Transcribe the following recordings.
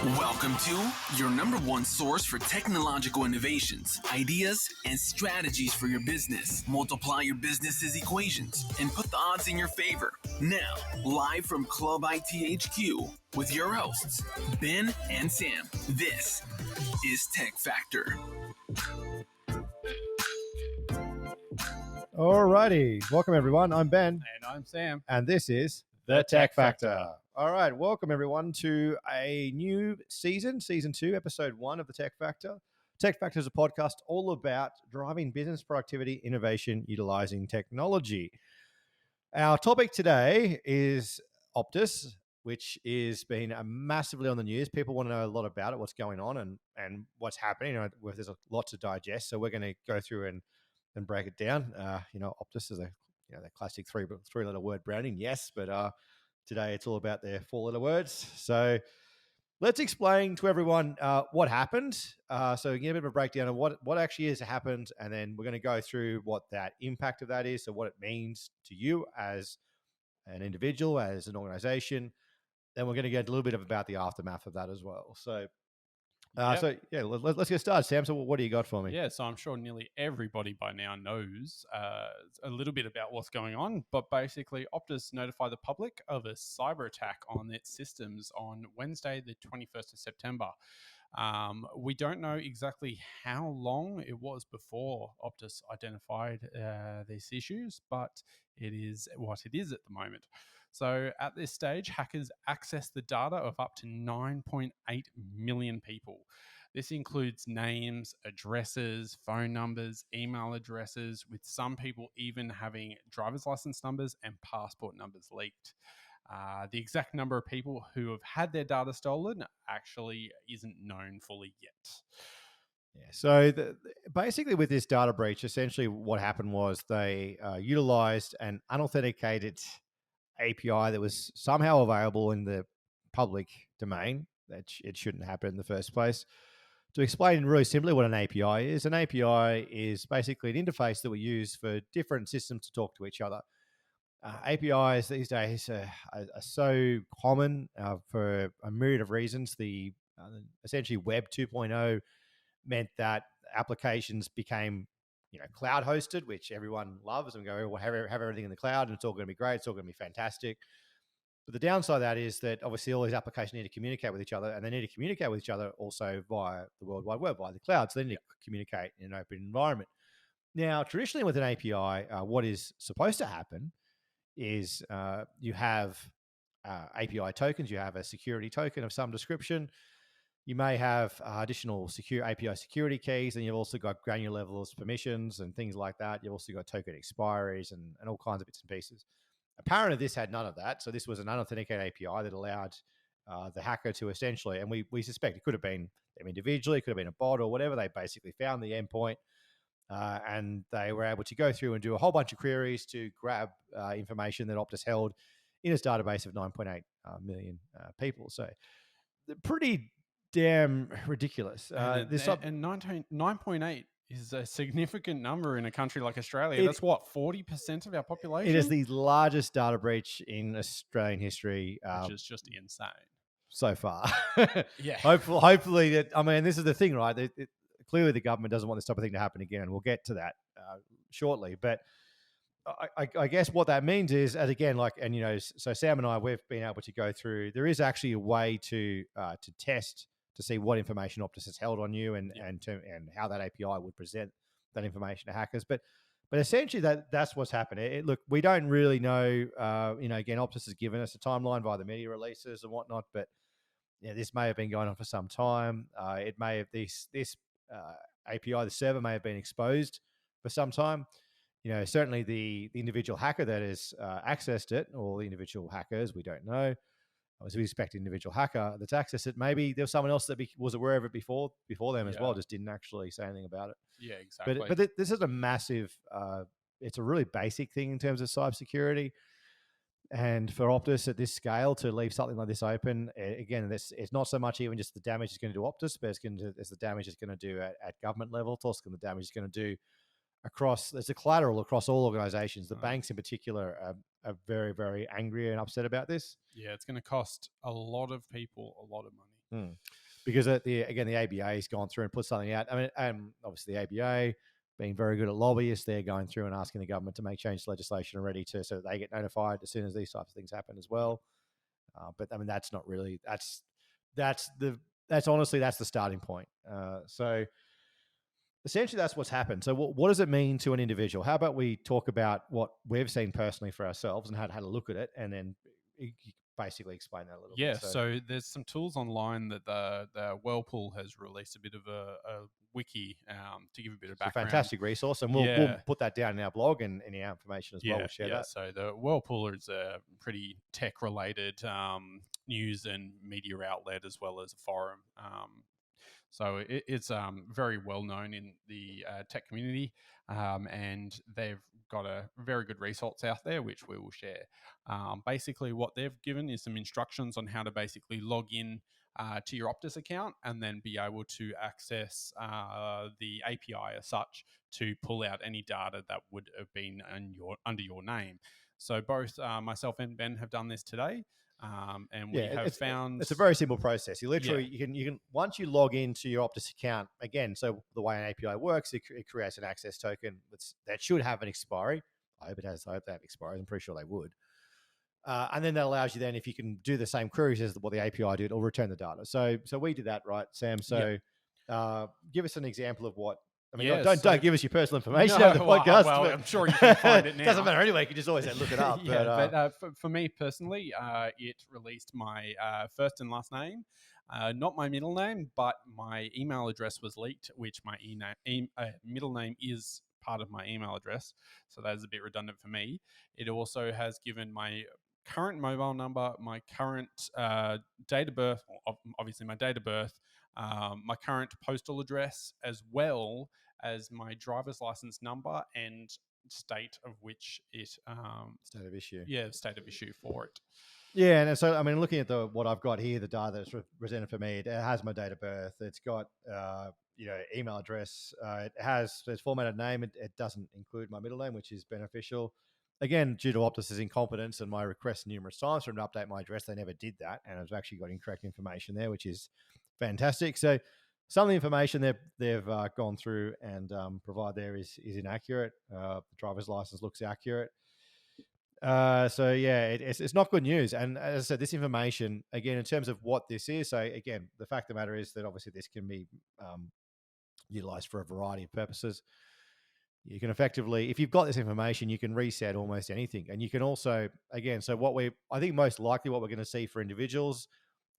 Welcome to your number one source for technological innovations, ideas, and strategies for your business. Multiply your business's equations and put the odds in your favor. Now, live from Club ITHQ with your hosts, Ben and Sam. This is Tech Factor. Alrighty, welcome everyone. I'm Ben. And I'm Sam. And this is The Tech Factor. All right, welcome everyone to a new season 2, episode 1 of The Tech Factor. Tech Factor is a podcast all about driving business productivity, innovation, utilizing technology. Our topic today is Optus, which is been massively on the news. People want to know a lot about it, what's going on and what's happening. There's a lot to digest, so we're going to go through and break it down. Optus is the classic three-letter word branding, yes, but today it's all about their 4-letter words. So let's explain to everyone what happened. So we can get a bit of a breakdown of what actually has happened, and then we're going to go through what that impact of that is, so what it means to you as an individual, as an organization. Then we're going to get a little bit about the aftermath of that as well. So let's get started, Sam. So what do you got for me? Yeah, so I'm sure nearly everybody by now knows a little bit about what's going on, but basically Optus notified the public of a cyber attack on its systems on Wednesday, the 21st of September. We don't know exactly how long it was before Optus identified these issues, but it is what it is at the moment. So at this stage, hackers access the data of up to 9.8 million people. This includes names, addresses, phone numbers, email addresses, with some people even having driver's license numbers and passport numbers leaked. The exact number of people who have had their data stolen actually isn't known fully yet. Yeah, so basically with this data breach, essentially what happened was they utilized an unauthenticated API that was somehow available in the public domain. That it shouldn't happen in the first place. To explain really simply what an API is basically an interface that we use for different systems to talk to each other. APIs these days are so common for a myriad of reasons. The essentially Web 2.0 meant that applications became cloud hosted, which everyone loves, and go, well, have everything in the cloud and it's all going to be great, it's all going to be fantastic. But the downside of that is that obviously all these applications need to communicate with each other, and they need to communicate with each other also via the World Wide Web, via the cloud. So they need to communicate in an open environment. Now, traditionally with an API, what is supposed to happen is you have API tokens, you have a security token of some description. You may have additional secure API security keys, and you've also got granular levels, permissions, and things like that. You've also got token expiries and all kinds of bits and pieces. Apparently, this had none of that. So this was an unauthenticated API that allowed the hacker to essentially, and we suspect it could have been them individually, it could have been a bot or whatever. They basically found the endpoint, and they were able to go through and do a whole bunch of queries to grab information that Optus held in its database of 9.8 million people. So pretty damn ridiculous. And 9.8 is a significant number in a country like Australia. That's what, 40% of our population? It is the largest data breach in Australian history. Which is just insane. So far. Yeah. Hopefully this is the thing, right? Clearly the government doesn't want this type of thing to happen again, and we'll get to that shortly. But I guess what that means is, as again, so Sam and I, we've been able to go through, there is actually a way to test to see what information Optus has held on you and how that API would present that information to hackers. But essentially that's what's happened. Look, we don't really know. Again, Optus has given us a timeline via the media releases and whatnot, but this may have been going on for some time. It may have this API, the server may have been exposed for some time. Certainly the individual hacker that has accessed it, or the individual hackers, we don't know. As we expect an individual hacker that's accessed it, maybe there was someone else that was aware of it before them as well, just didn't actually say anything about it. Yeah, exactly. But this is a massive, it's a really basic thing in terms of cybersecurity. And for Optus at this scale to leave something like this open, again, it's not so much even just the damage it's going to do Optus, but it's the damage it's going to do at government level. It's also the damage it's going to do across, there's a collateral across all organizations. The banks in particular are very, very angry and upset about this. Yeah, it's going to cost a lot of people a lot of money. Because the ABA has gone through and put something out. I mean, obviously the ABA being very good at lobbyists, they're going through and asking the government to make change to legislation already so that they get notified as soon as these types of things happen as well. But I mean, that's not really that's honestly that's the starting point. So essentially, that's what's happened. So what does it mean to an individual? How about we talk about what we've seen personally for ourselves and had a look at it, and then basically explain that a little Yeah, bit. so there's some tools online that the Whirlpool has released a bit of a wiki to give a bit of It's a background. fantastic resource, and we'll put that down in our blog and in our information as well. We'll share that. So the Whirlpool is a pretty tech-related news and media outlet as well as a forum. So it's very well known in the tech community, and they've got a very good resource out there, which we will share. Basically, what they've given is some instructions on how to basically log in to your Optus account and then be able to access the API as such to pull out any data that would have been under your name. So both myself and Ben have done this today. And we have found it's a very simple process. You literally you can once you log into your Optus account again. So the way an API works, it creates an access token that should have an expiry. I hope it has. I hope they have expiry. I'm pretty sure they would. And then that allows you then, if you can do the same queries as what the API did, it'll return the data. So we did that, right, Sam? So give us an example of what. I mean, don't give us your personal information over the podcast. Well, I'm sure you can find it now. Doesn't matter anyway. You can just always look it up. But for me personally, it released my first and last name, not my middle name, but my email address was leaked, which my middle name is part of my email address. So that is a bit redundant for me. It also has given my current mobile number, my current date of birth, obviously my date of birth, my current postal address, as well as my driver's license number and state of which it state of issue. Yeah, state of issue for it. Yeah, and so I mean, looking at what I've got here, the data that's presented for me, it has my date of birth. It's got email address. It's formatted name. It doesn't include my middle name, which is beneficial. Again, due to Optus's incompetence and my request numerous times for them to update my address, they never did that, and I've actually got incorrect information there, which is fantastic. So some of the information they've gone through and provide there is inaccurate. The driver's license looks accurate. So yeah, it's not good news. And as I said, this information, again, in terms of what this is, so again, the fact of the matter is that obviously this can be utilized for a variety of purposes. You can effectively, if you've got this information, you can reset almost anything. And you can also, again, so I think most likely what we're going to see for individuals,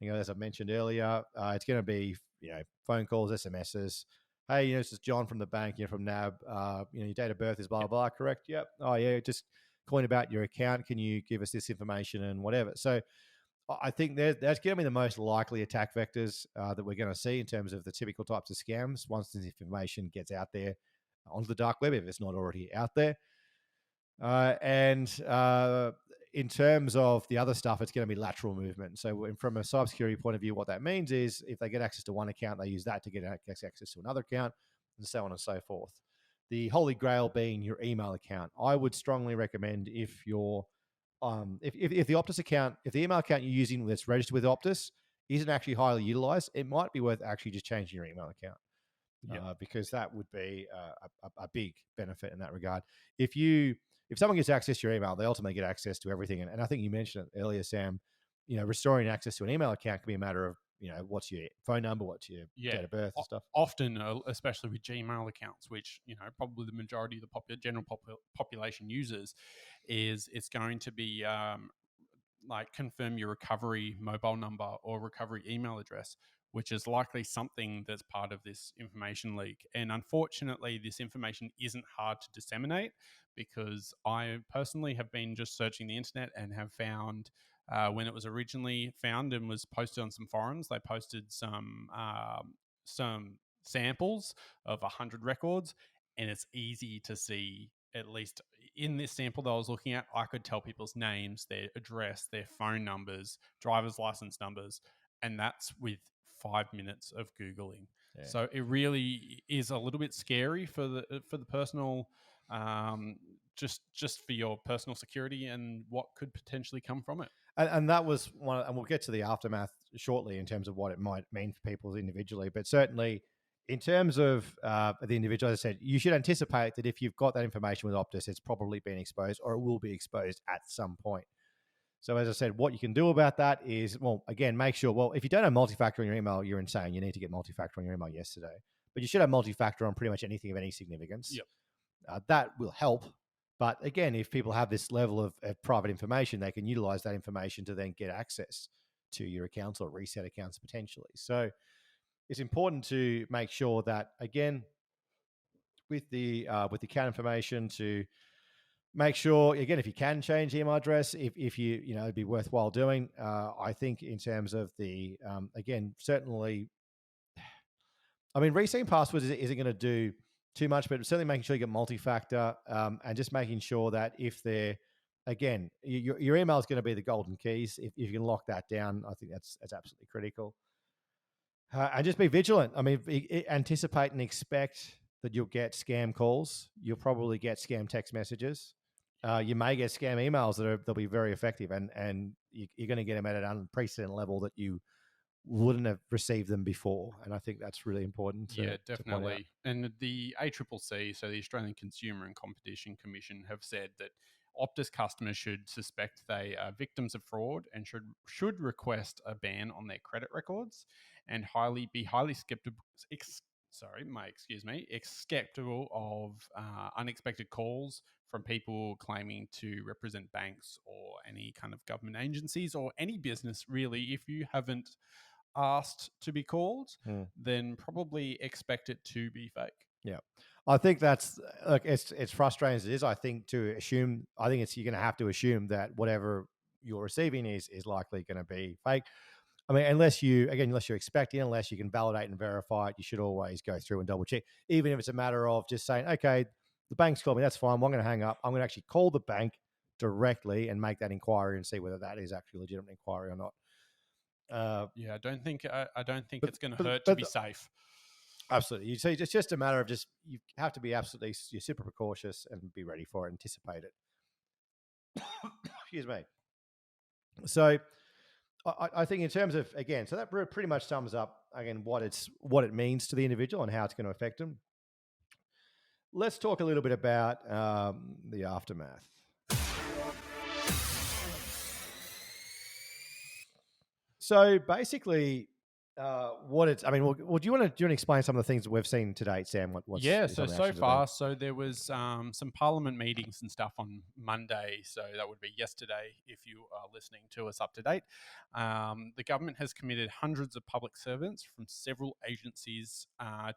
as I mentioned earlier, it's going to be, phone calls, SMSs. Hey, this is John from the bank, from NAB. Your date of birth is blah, blah, blah, correct? Yep. Oh yeah, just calling about your account. Can you give us this information and whatever? So I think that's going to be the most likely attack vectors that we're going to see in terms of the typical types of scams once this information gets out there onto the dark web, if it's not already out there. And in terms of the other stuff, it's going to be lateral movement. So from a cybersecurity point of view, what that means is if they get access to one account, they use that to get access to another account, and so on and so forth. The holy grail being your email account. I would strongly recommend if you're if the Optus account, if the email account you're using that's registered with Optus isn't actually highly utilized, it might be worth actually just changing your email account. Because that would be a big benefit in that regard. If someone gets access to your email, they ultimately get access to everything. And I think you mentioned it earlier, Sam, restoring access to an email account can be a matter of, what's your phone number, what's your date of birth and stuff. Often, especially with Gmail accounts, which, probably the majority of the general population uses, is it's going to be like confirm your recovery mobile number or recovery email address, which is likely something that's part of this information leak. And unfortunately, this information isn't hard to disseminate, because I personally have been just searching the internet and have found when it was originally found and was posted on some forums, they posted some samples of 100 records, and it's easy to see. At least in this sample that I was looking at, I could tell people's names, their address, their phone numbers, driver's license numbers, and that's with 5 minutes of Googling. Yeah. So it really is a little bit scary for the personal, just for your personal security and what could potentially come from it. And that was one, and we'll get to the aftermath shortly in terms of what it might mean for people individually. But certainly, in terms of the individual, as I said, you should anticipate that if you've got that information with Optus, it's probably been exposed or it will be exposed at some point. So, as I said, what you can do about that is, well, again, make sure, well, if you don't have multi-factor on your email, you're insane. You need to get multi-factor on your email yesterday. But you should have multi-factor on pretty much anything of any significance. Yep. That will help. But again, if people have this level of private information, they can utilize that information to then get access to your accounts or reset accounts potentially. So it's important to make sure that, again, with the account information, to make sure, again, if you can change the email address, if you know, it'd be worthwhile doing. I think in terms of the, again, certainly, I mean, resetting passwords isn't going to do too much, but certainly making sure you get multi-factor, and just making sure that if they're, again, your email is going to be the golden keys. If you can lock that down, I think that's absolutely critical. And just be vigilant. I mean, anticipate and expect that you'll get scam calls. You'll probably get scam text messages. You may get scam emails they'll be very effective, and you're going to get them at an unprecedented level that you wouldn't have received them before. And I think that's really important. Yeah, To point out. definitely. And the ACCC, so the Australian Consumer and Competition Commission, have said that Optus customers should suspect they are victims of fraud and should request a ban on their credit records, and be highly skeptical. Skeptical of unexpected calls from people claiming to represent banks or any kind of government agencies or any business, really. If you haven't asked to be called, then probably expect it to be fake. Yeah, I think that's, look, it's frustrating as it is. I think you're going to have to assume that whatever you're receiving is likely going to be fake. I mean, unless you're expecting, unless you can validate and verify it, you should always go through and double check. Even if it's a matter of just saying, okay, the bank's called me, that's fine. I'm going to hang up. I'm going to actually call the bank directly and make that inquiry and see whether that is actually a legitimate inquiry or not. I don't think it's going to hurt to be safe. Absolutely. You see, it's just a matter of you have to be you're super precautious and be ready for it, anticipate it. Excuse me. So I think in terms of, again, so that pretty much sums up, again, what it means to the individual and how it's going to affect them. Let's talk a little bit about the aftermath. So basically, do you want to explain some of the things that we've seen to date, Sam? So far, there was some Parliament meetings and stuff on Monday. So that would be yesterday if you are listening to us up to date. The government has committed hundreds of public servants from several agencies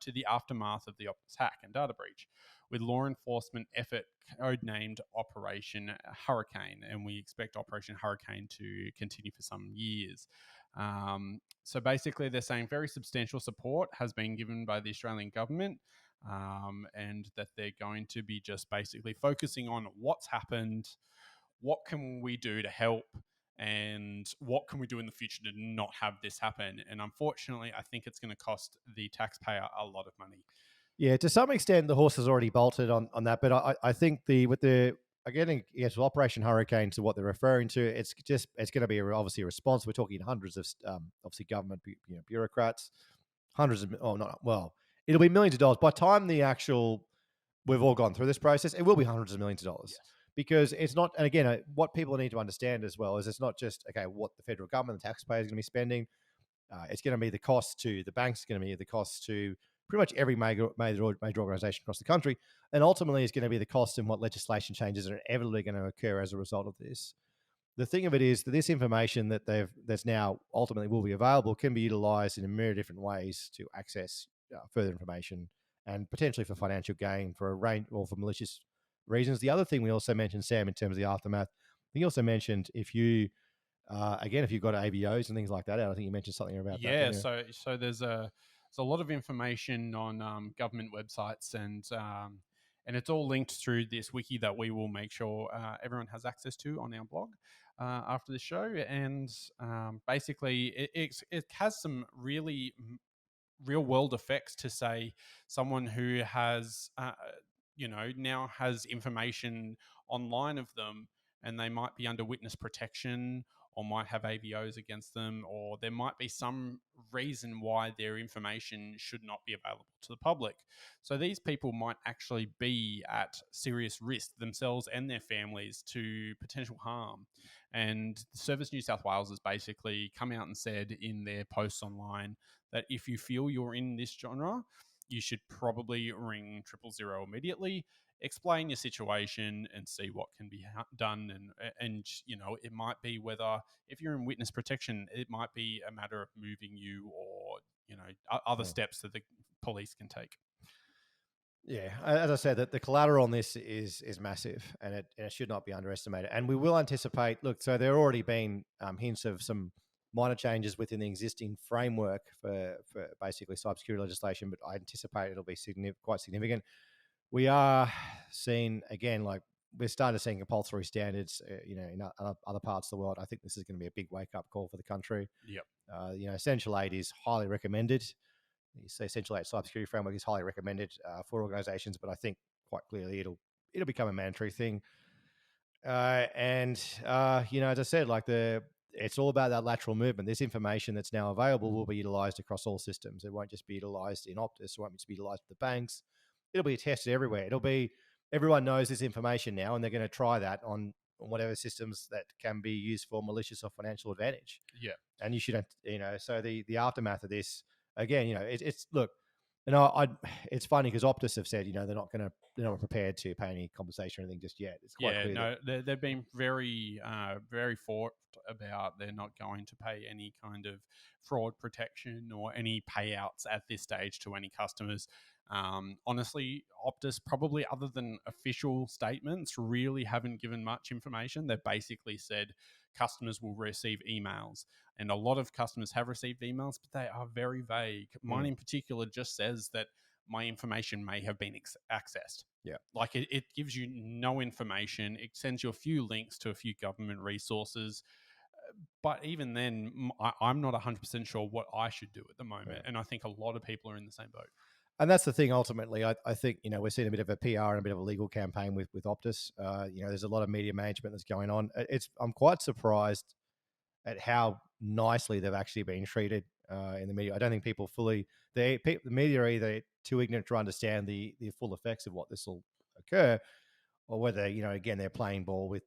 to the aftermath of the Optus hack and data breach, with law enforcement effort codenamed Operation Hurricane, and we expect Operation Hurricane to continue for some years. So basically, they're saying very substantial support has been given by the Australian government, and that they're going to be just basically focusing on what's happened, what can we do to help, and what can we do in the future to not have this happen. And unfortunately, I think it's going to cost the taxpayer a lot of money. Yeah, to some extent, the horse has already bolted on that. But I think with Operation Hurricane, to what they're referring to, it's going to be obviously a response. We're talking hundreds of obviously government bureaucrats, it'll be millions of dollars by the time we've all gone through this process. It will be hundreds of millions of dollars. Yes. Because it's not, and again, what people need to understand as well is it's not just what the federal government, the taxpayers, are going to be spending. It's going to be the cost to the banks. It's going to be the cost to pretty much every major organization across the country. And ultimately, it's going to be the cost and what legislation changes are inevitably going to occur as a result of this. The thing of it is that this information that's now ultimately will be available can be utilized in a myriad of different ways to access further information and potentially for financial gain for a range or for malicious reasons. The other thing we also mentioned, Sam, in terms of the aftermath, he also mentioned if you've got ABOs and things like that, I think you mentioned something about that. Yeah, so there's a lot of information on government websites, and it's all linked through this wiki that we will make sure everyone has access to on our blog after the show. And basically, it has some really real world effects to say someone who has now has information online of them, and they might be under witness protection, or might have AVOs against them, or there might be some reason why their information should not be available to the public. So these people might actually be at serious risk themselves and their families to potential harm. And Service New South Wales has basically come out and said in their posts online that if you feel you're in this genre, you should probably ring 000 immediately, explain your situation, and see what can be done. And it might be whether, if you're in witness protection, it might be a matter of moving you, or other steps that the police can take. Yeah, as I said, that the collateral on this is massive, and it should not be underestimated. And we will anticipate. Look, so there have already been hints of some minor changes within the existing framework for basically cybersecurity legislation, but I anticipate it'll be quite significant. We are seeing again, like we're starting to see compulsory standards, in other parts of the world. I think this is going to be a big wake up call for the country. Yep. Essential aid is highly recommended. The Essential Aid Cybersecurity Framework is highly recommended for organisations, but I think quite clearly it'll become a mandatory thing. As I said, it's all about that lateral movement. This information that's now available will be utilised across all systems. It won't just be utilised in Optus. It won't just be utilised with the banks. It'll be tested everywhere. Everyone knows this information now, and they're going to try that on whatever systems that can be used for malicious or financial advantage. Yeah. And you shouldn't, so the aftermath of this, again, it's look, it's funny because Optus have said, they're not prepared to pay any compensation or anything just yet. It's quite clear. They've been very, very forthright about they're not going to pay any kind of fraud protection or any payouts at this stage to any customers. Honestly, Optus, probably other than official statements, really haven't given much information. They've basically said customers will receive emails, and a lot of customers have received emails, but they are very vague. Mine in particular just says that my information may have been accessed. Yeah. Like it gives you no information. It sends you a few links to a few government resources. But even then, I'm not 100% sure what I should do at the moment. Yeah. And I think a lot of people are in the same boat. And that's the thing, ultimately. I think, we're seeing a bit of a PR and a bit of a legal campaign with Optus. There's a lot of media management that's going on. I'm quite surprised at how nicely they've actually been treated in the media. I don't think people the media are either too ignorant to understand the full effects of what this will occur, or whether, again, they're playing ball with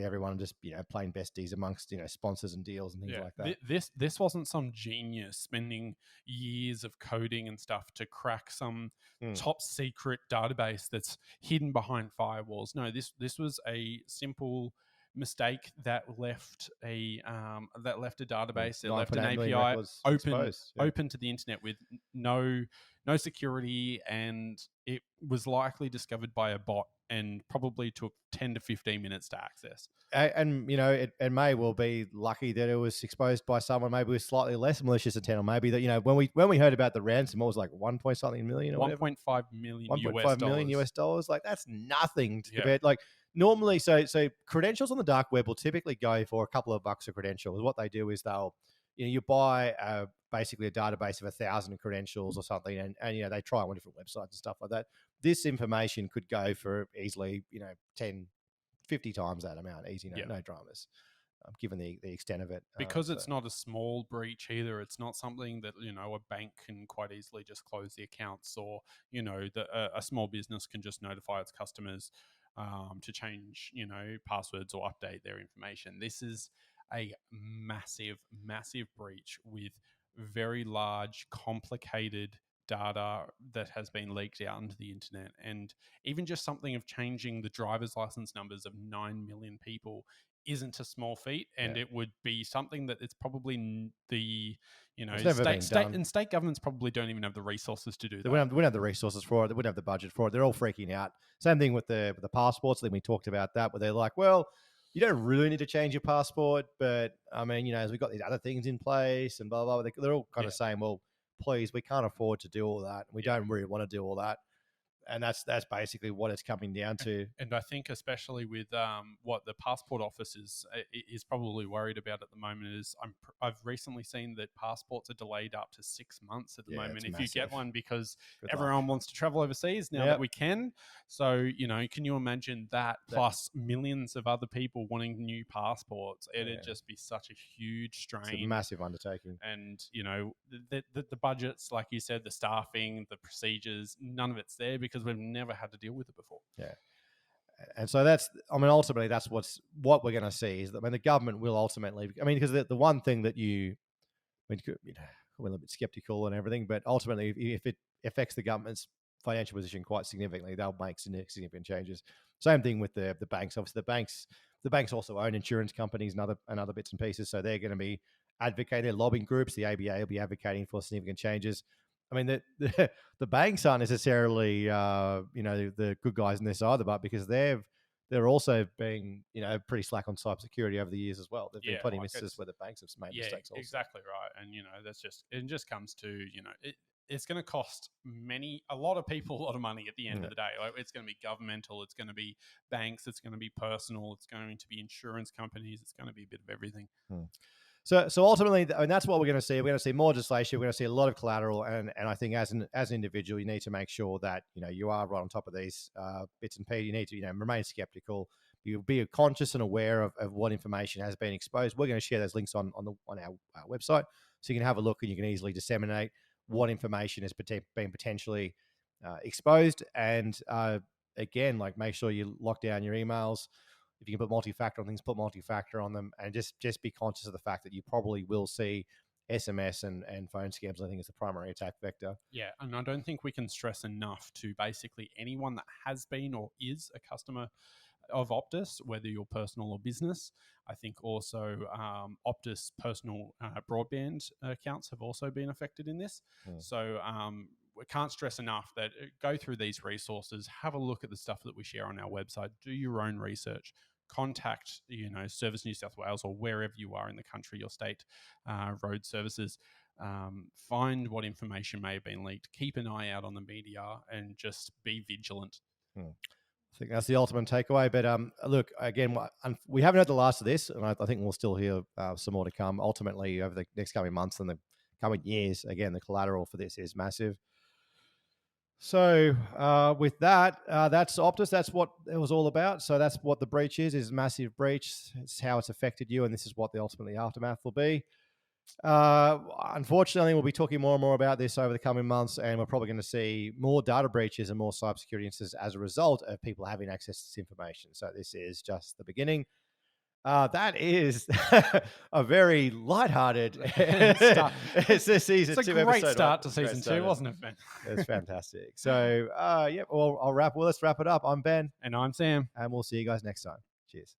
everyone, just, playing besties amongst, sponsors and deals and things like that. This wasn't some genius spending years of coding and stuff to crack some top secret database that's hidden behind firewalls. No, this was a simple mistake that left a database, it left an API open to the internet with no security, and it was likely discovered by a bot and probably took 10 to 15 minutes to access. And it may well be lucky that it was exposed by someone maybe with slightly less malicious intent, or maybe that, when we heard about the ransom, it was like 1.something million or $1.5 million $1.5 million US dollars. Like, that's nothing to compare. Like, normally, so credentials on the dark web will typically go for a couple of bucks a credential. What they do is they'll, you buy basically a database of 1,000 credentials or something, and they try on different websites and stuff like that. This information could go for easily, 10, 50 times that amount, easy, no dramas, given the extent of it. Because it's not a small breach either. It's not something that, a bank can quite easily just close the accounts, or, a small business can just notify its customers to change, passwords or update their information. This is a massive, massive breach with very large, complicated data that has been leaked out into the internet. And even just something of changing the driver's license numbers of 9 million people isn't a small feat, and it would be something that it's probably the state governments probably don't even have the resources to do that. They wouldn't have the resources for it. They wouldn't have the budget for it. They're all freaking out. Same thing with the passports. I think we talked about that, where they're like, well, you don't really need to change your passport, but I mean, as we've got these other things in place and blah, blah, blah. They're all kind of saying, well, please, we can't afford to do all that. We don't really want to do all that. And that's basically what it's coming down to. And I think especially with what the passport office is probably worried about at the moment is I've recently seen that passports are delayed up to 6 months at the moment if you get one, because everyone wants to travel overseas now that we can. So, can you imagine that plus millions of other people wanting new passports? It'd just be such a huge strain. It's a massive undertaking. And, the budgets, like you said, the staffing, the procedures, none of it's there because we've never had to deal with it before. Yeah. And so ultimately that's what we're going to see is that when the government will ultimately, because the one thing that we're a little bit skeptical and everything, but ultimately if it affects the government's financial position quite significantly, they'll make significant changes. Same thing with the banks. Obviously the banks also own insurance companies and other bits and pieces. So they're going to be advocating, lobbying groups. The ABA will be advocating for significant changes. The banks aren't necessarily the good guys in this either, but because they're also being pretty slack on cybersecurity over the years as well. There've been plenty of instances where the banks have made mistakes. Also. Exactly right, and it just comes to it's going to cost a lot of people a lot of money at the end of the day. Like, it's going to be governmental, it's going to be banks, it's going to be personal, it's going to be insurance companies, it's going to be a bit of everything. So ultimately, that's what we're going to see. We're going to see more legislation. We're going to see a lot of collateral, and I think as an individual, you need to make sure that you are right on top of these bits and pieces. You need to remain skeptical. You'll be conscious and aware of what information has been exposed. We're going to share those links on our website, so you can have a look and you can easily disseminate what information has been potentially exposed. And again, make sure you lock down your emails. If you can put multi-factor on things, put multi-factor on them, and just be conscious of the fact that you probably will see SMS and phone scams, I think, is the primary attack vector. Yeah, and I don't think we can stress enough to basically anyone that has been or is a customer of Optus, whether you're personal or business. I think also Optus personal broadband accounts have also been affected in this. So we can't stress enough that go through these resources, have a look at the stuff that we share on our website, do your own research, contact Service New South Wales or wherever you are in the country, your state road services. Find what information may have been leaked, keep an eye out on the media, and just be vigilant. I think that's the ultimate takeaway. But look, again, we haven't had the last of this, and I think we'll still hear some more to come. Ultimately, over the next coming months and the coming years, again, the collateral for this is massive. So with that, that's Optus. That's what it was all about. So that's what the breach is a massive breach. It's how it's affected you, and this is what the ultimately aftermath will be. Unfortunately, we'll be talking more and more about this over the coming months, and we're probably going to see more data breaches and more cybersecurity incidents as a result of people having access to this information. So this is just the beginning. That is a very lighthearted start. It's a season 2 episode. It's a great start to season 2, wasn't it, Ben? It's fantastic. So, let's wrap it up. I'm Ben. And I'm Sam. And we'll see you guys next time. Cheers.